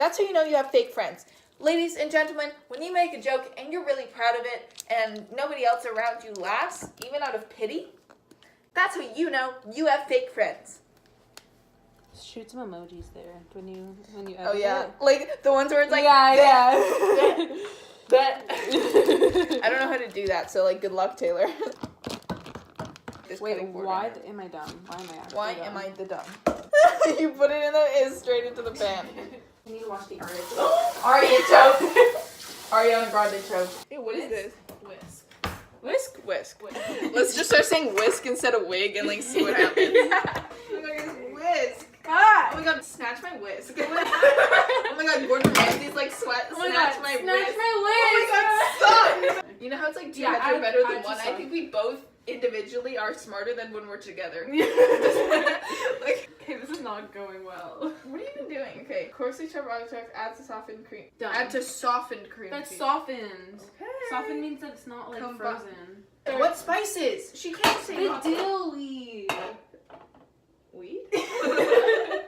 That's how you know you have fake friends. Ladies and gentlemen, when you make a joke and you're really proud of it and nobody else around you laughs, even out of pity, that's how you know you have fake friends. Shoot some emojis there when you Oh yeah, like the ones where it's like yeah. But I don't know how to do that, so like good luck, Taylor. Wait, why am I dumb? Why am I the dumb? You put it in the straight into the pan. I need to watch the Artichoke. Ariana Grande choke. Hey, what is this? Whisk. Let's just start saying whisk instead of wig and like see what happens. Oh my god, it's whisk. God. Oh my god, snatch my whisk. Oh my god, Gordon Ramsay's like snatch my whisk. Oh my god, suck. You know how it's like two heads are better than one? I think we both individually are smarter than when we're together. Like, okay, this is not going well. what have you been doing? Okay, coarsely chopped artichokes, add to softened cream. Done. Add to softened cream. That's cheese. softened. Okay. Softened means that it's not like frozen. What spices? She can't say The dill weed. Weed? I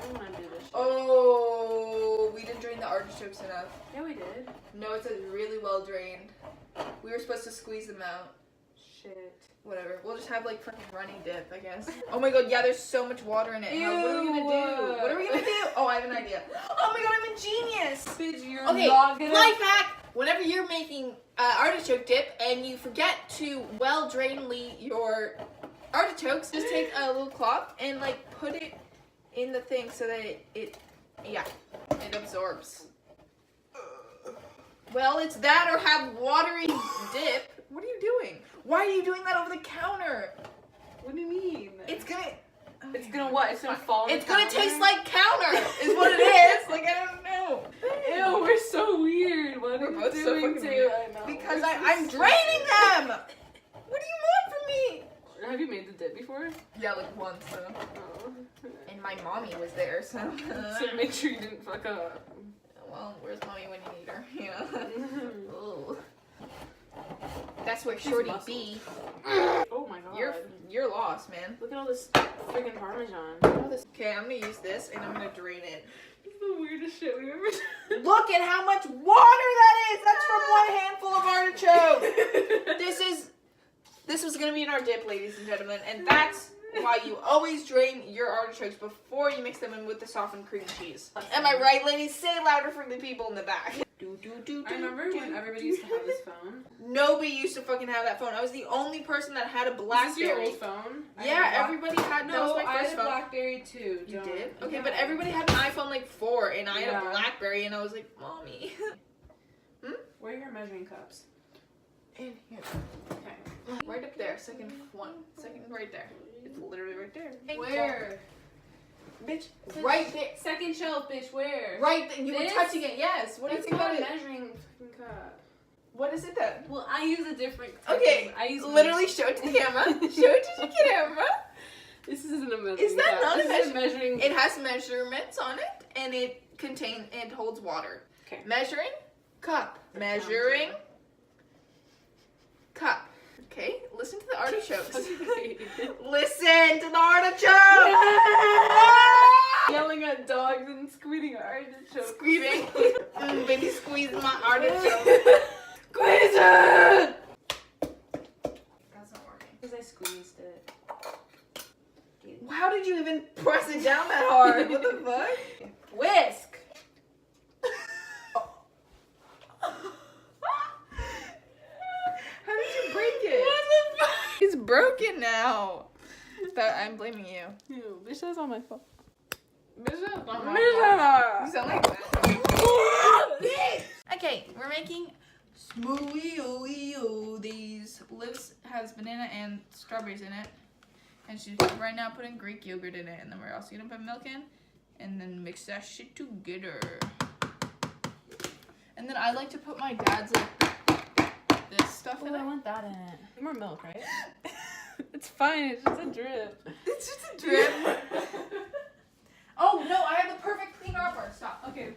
don't want to do this shit. Oh, we didn't drain the artichokes enough. Yeah, we did. No, it says really well drained. We were supposed to squeeze them out. Shit. Whatever. We'll just have like fucking runny dip, I guess. Oh my god, yeah, there's so much water in it. Ew. What are we gonna do? What are we gonna do? Oh, I have an idea. Oh my god, I'm a genius! Bitch, you're Okay, not gonna... life hack! Whenever you're making artichoke dip and you forget to well drainly your artichokes, just take a little cloth and like put it in the thing so that it absorbs. Well, it's that or have watery dip. What are you doing? Why are you doing that over the counter? What do you mean? It's gonna what? It's gonna fall on It's the gonna counter? taste like counter, is what it is. Like, I don't know. Ew, we're so weird. What We're are you both so doing fucking to weird. I know. Because We're I'm so draining them! What do you want from me? Have you made the dip before? Yeah, like once, so. Oh. And my mommy was there, so. So make sure you didn't fuck up. Well, where's mommy when you need her? You know? Ugh. That's where She's Shorty muscles. B. Oh my god. You're lost, man. Look at all this freaking Parmesan. Okay, I'm gonna use this and I'm gonna drain it. This is the weirdest shit we've ever done. Look at how much water that is! That's from one handful of artichoke! This was gonna be in our dip, ladies and gentlemen, and that's why you always drain your artichokes before you mix them in with the softened cream cheese. Am I right, ladies? Say it louder for the people in the back. I remember when everybody used to have this phone. Nobody used to fucking have that phone. I was the only person that had a BlackBerry. Is this your old phone? Yeah, everybody had. That was No, my I first had a phone. BlackBerry too. You Don't. did? Okay, Yeah. but everybody had an iPhone like 4, and I had Yeah. a BlackBerry, and I was like, Mommy. Where are your measuring cups? In here. Okay. Right up there. Second right there. It's literally right there. Where? Bitch, right there. Second shelf, bitch. Where? Right there. You were This? touching it, yes. What do you That's think not about a it? measuring fucking cup. What is it then? Well, I use a different. type Okay, of- I use literally show it to the camera. Show it to the camera. This isn't a measuring. Is that cup. not a This is measuring? It has measurements on it, and it holds water. Okay. Measuring cup. Measuring cup. Okay, listen to the artichokes. Okay. Listen to the artichoke! Yelling at dogs and squeezing artichokes. Squeezing. Baby, squeeze my artichoke. Squeeze it! That's not working. Because I squeezed it. How did you even press it down that hard? What the fuck? Whisk! How did you break it? What the fuck? It's broken now. I'm blaming you. Ew, bitch, that's on my phone. You Misha! sound like that. Okay, we're making smoothies. Liz has banana and strawberries in it. And she's right now putting Greek yogurt in it. And then we're also gonna put milk in. And then mix that shit together. And then I like to put my dad's like this stuff in Oh, I it. want that in it. More milk, right? It's fine, it's just a drip. It's just a drip. Oh no, I have the perfect clean arbor. Stop. Okay.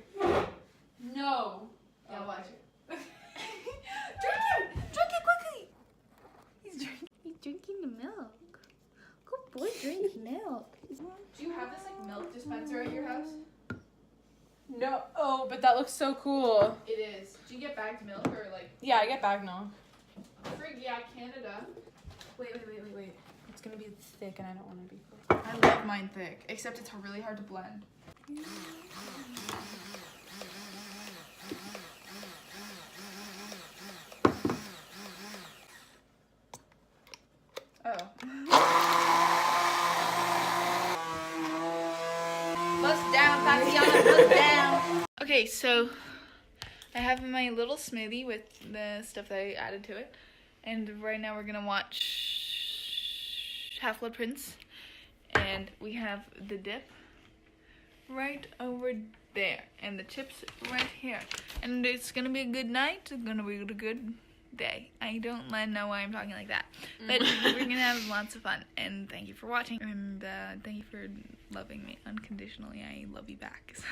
No. Yeah, watch it. Drink it quickly. He's drinking the milk. Good boy drinks milk. Do you have this like milk dispenser at your house? No. Oh, but that looks so cool. It is. Do you get bagged milk or like? Yeah, I get back now. Frig, yeah, Canada. Wait. It's gonna be thick, and I don't want to be thick. I love mine thick, except it's really hard to blend. Oh. Bust down, Tatiana, bust down. Okay, so I have my little smoothie with the stuff that I added to it. And right now we're gonna watch Half-Blood Prince. And we have the dip right over there. And the chips right here. And it's gonna be a good night. It's gonna be a good day. I don't know why I'm talking like that. But we're gonna have lots of fun. And thank you for watching. And thank you for loving me unconditionally. I love you back. So.